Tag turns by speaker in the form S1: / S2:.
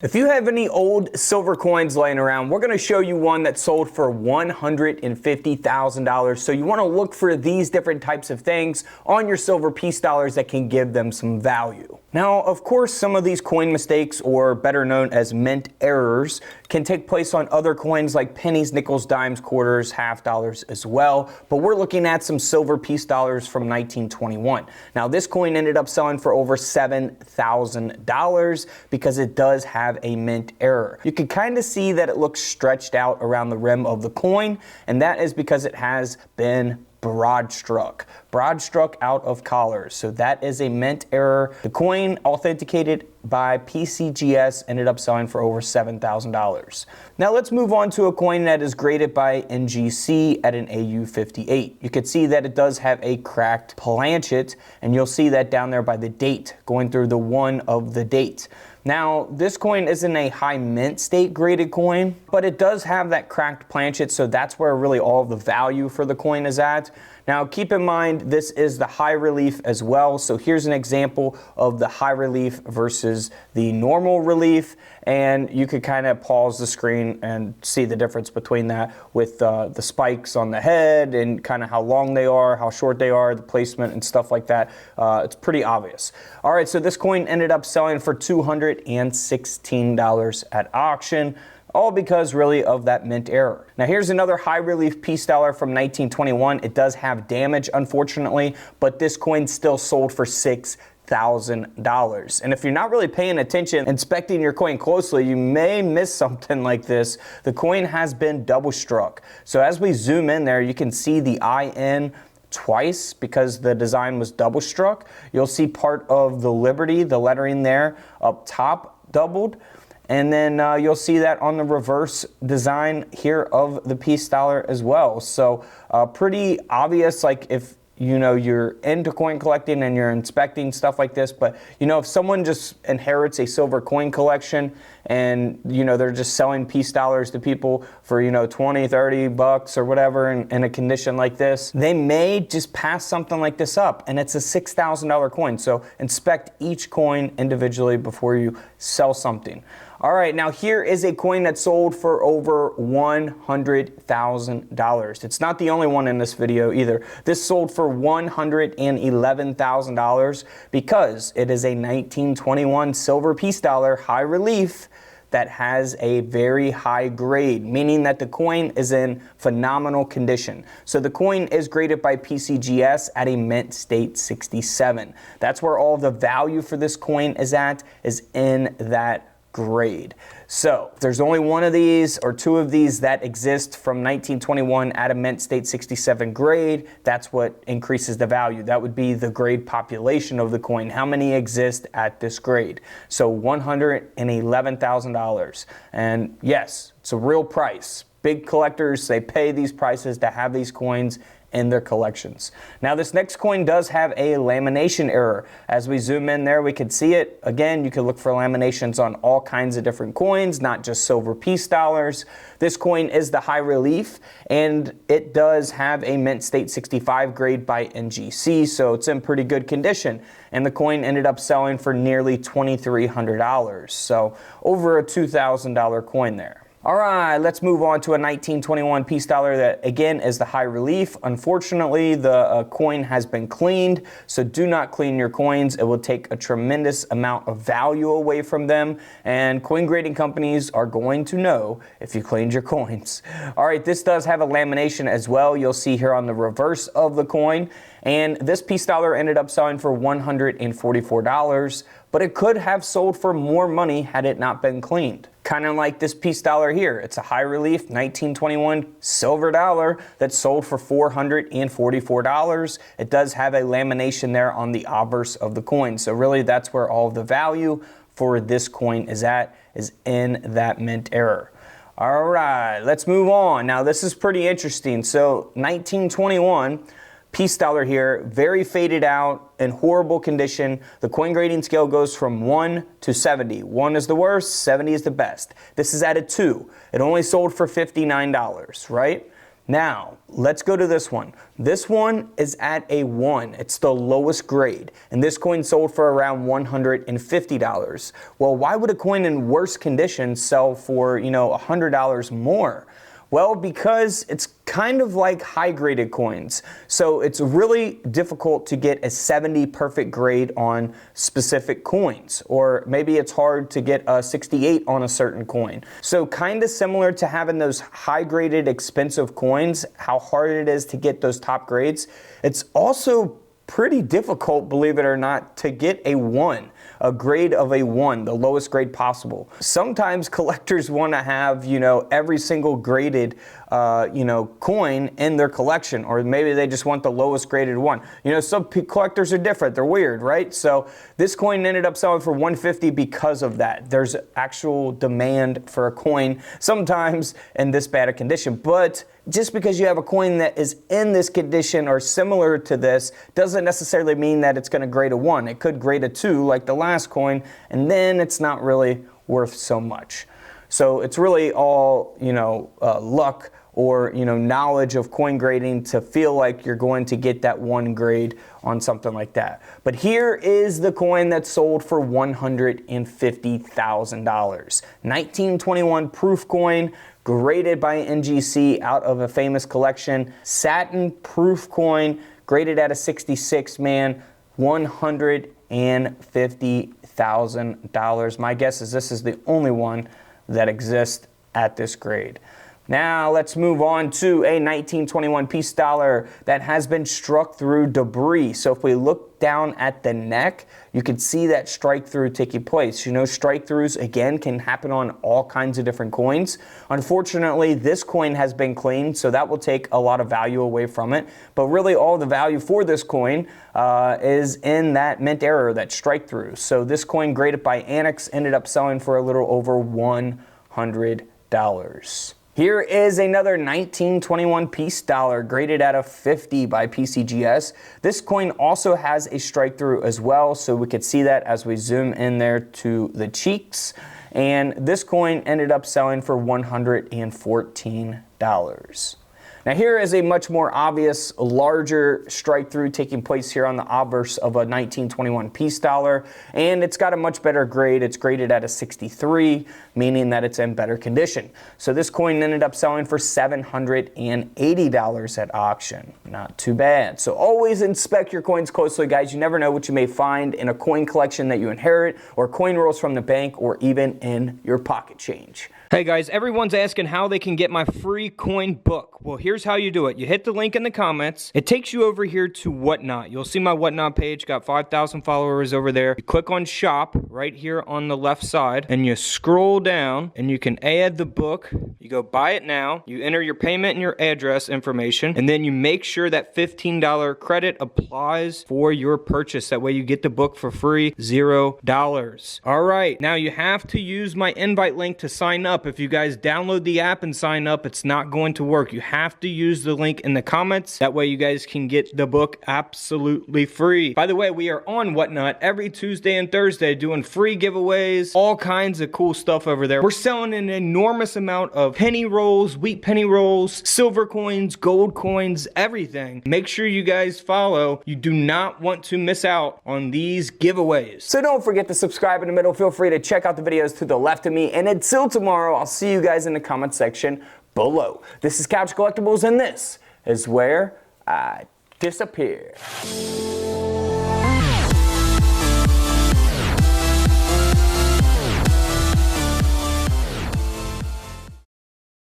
S1: If you have any old silver coins laying around, we're going to show you one that sold for $150,000. So you want to look for these different types of things on your silver piece dollars that can give them some value. Now, of course, some of these coin mistakes, or better known as mint errors, can take place on other coins like pennies, nickels, dimes, quarters, half dollars as well. But we're looking at some silver piece dollars from 1921. Now, this coin ended up selling for over $7,000 because it does have a mint error. You can kind of see that it looks stretched out around the rim of the coin, and that is because it has been broad struck out of collars. So that is a mint error. The coin, authenticated by PCGS, ended up selling for over $7,000. Now let's move on to a coin that is graded by NGC at an AU58. You can see that it does have a cracked planchet, and you'll see that down there by the date, going through the 1 of the date. Now, this coin isn't a high mint state graded coin, but it does have that cracked planchet, so that's where really all the value for the coin is at. Now, keep in mind, this is the high relief as well. So here's an example of the high relief versus the normal relief. And you could kind of pause the screen and see the difference between that with the spikes on the head and kind of how long they are, how short they are, the placement and stuff like that. It's pretty obvious. All right, so this coin ended up selling for $216 at auction, all because really of that mint error. Now here's another high relief piece dollar from 1921. It does have damage, unfortunately, but this coin still sold for $6,000. And if you're not really paying attention, inspecting your coin closely, you may miss something like this. The coin has been double struck. So as we zoom in there, you can see the IN twice because the design was double struck. You'll see part of the Liberty, the lettering there up top, doubled. And then you'll see that on the reverse design here of the piece dollar as well. So pretty obvious, like if you're into coin collecting and you're inspecting stuff like this. But if someone just inherits a silver coin collection and they're just selling piece dollars to people for 20, 30 bucks or whatever in a condition like this, they may just pass something like this up, and it's a $6,000 coin. So inspect each coin individually before you sell something. All right, now here is a coin that sold for over $100,000. It's not the only one in this video either. This sold for $111,000 because it is a 1921 silver piece dollar high relief that has a very high grade, meaning that the coin is in phenomenal condition. So the coin is graded by PCGS at a mint state 67. That's where all the value for this coin is at, is in that grade. So if there's only one of these or two of these that exist from 1921 at a mint state 67 grade, that's what increases the value. That would be the grade population of the coin. How many exist at this grade? So $111,000. And yes, it's a real price. Big collectors, they pay these prices to have these coins in their collections. Now this next coin does have a lamination error. As we zoom in there, we can see it. Again, you can look for laminations on all kinds of different coins, not just silver piece dollars. This coin is the high relief, and it does have a mint state 65 grade by NGC, so it's in pretty good condition. And the coin ended up selling for nearly $2,300, so over a $2,000 coin there. All right, let's move on to a 1921 piece dollar that, again, is the high relief. Unfortunately, the coin has been cleaned, so do not clean your coins. It will take a tremendous amount of value away from them, and coin grading companies are going to know if you cleaned your coins. All right, this does have a lamination as well. You'll see here on the reverse of the coin, and this piece dollar ended up selling for $144, but it could have sold for more money had it not been cleaned. Kind of like this piece dollar here. It's a high relief 1921 silver dollar that sold for $444. It does have a lamination there on the obverse of the coin. So really that's where all of the value for this coin is at, is in that mint error. All right, let's move on. Now this is pretty interesting. So 1921 piece dollar here, very faded out, in horrible condition. The coin grading scale goes from 1 to 70. 1 is the worst, 70 is the best. This is at a 2. It only sold for $59, right? Now, let's go to this one. This one is at a 1. It's the lowest grade, and this coin sold for around $150. Well, why would a coin in worse condition sell for, $100 more? Well, because it's kind of like high-graded coins. So it's really difficult to get a 70 perfect grade on specific coins, or maybe it's hard to get a 68 on a certain coin. So kind of similar to having those high-graded expensive coins, how hard it is to get those top grades. It's also pretty difficult, believe it or not, to get a 1. A grade of a 1, the lowest grade possible. Sometimes collectors want to have, every single graded, coin in their collection, or maybe they just want the lowest graded one. Some collectors are different. They're weird, right? So this coin ended up selling for $150 because of that. There's actual demand for a coin sometimes in this bad a condition, but just because you have a coin that is in this condition or similar to this doesn't necessarily mean that it's going to grade a 1. It could grade a 2 like the last coin, and then it's not really worth so much. So it's really all, luck or, knowledge of coin grading to feel like you're going to get that 1 grade on something like that. But here is the coin that sold for $150,000. 1921 proof coin, graded by NGC out of a famous collection. Satin proof coin, graded at a 66, man. $150,000. My guess is this is the only one that exists at this grade. Now let's move on to a 1921 piece dollar that has been struck through debris. So if we look down at the neck, you can see that strike through taking place. Strike throughs again can happen on all kinds of different coins. Unfortunately, this coin has been cleaned, so that will take a lot of value away from it. But really all the value for this coin is in that mint error, that strike through. So this coin graded by Annex ended up selling for a little over $100. Here is another 1921 piece dollar graded at a 50 by PCGS. This coin also has a strike through as well, so we could see that as we zoom in there to the cheeks. And this coin ended up selling for $114. Now here is a much more obvious, larger strike through taking place here on the obverse of a 1921 piece dollar, and it's got a much better grade. It's graded at a 63, meaning that it's in better condition. So this coin ended up selling for $780 at auction. Not too bad. So always inspect your coins closely, guys. You never know what you may find in a coin collection that you inherit, or coin rolls from the bank, or even in your pocket change. Hey guys, everyone's asking how they can get my free coin book. Well, here's how you do it. You hit the link in the comments. It takes you over here to Whatnot. You'll see my Whatnot page, got 5,000 followers over there. You click on shop right here on the left side, and you scroll down, and you can add the book. You go buy it now. You enter your payment and your address information, and then you make sure that $15 credit applies for your purchase. That way you get the book for free, $0. All right, now you have to use my invite link to sign up. If you guys download the app and sign up, it's not going to work. You have to use the link in the comments. That way you guys can get the book absolutely free. By the way, we are on Whatnot every Tuesday and Thursday doing free giveaways, all kinds of cool stuff over there. We're selling an enormous amount of penny rolls, wheat penny rolls, silver coins, gold coins, everything. Make sure you guys follow. You do not want to miss out on these giveaways. So don't forget to subscribe in the middle. Feel free to check out the videos to the left of me. And until tomorrow, I'll see you guys in the comment section below. This is Couch Collectibles, and this is where I disappear.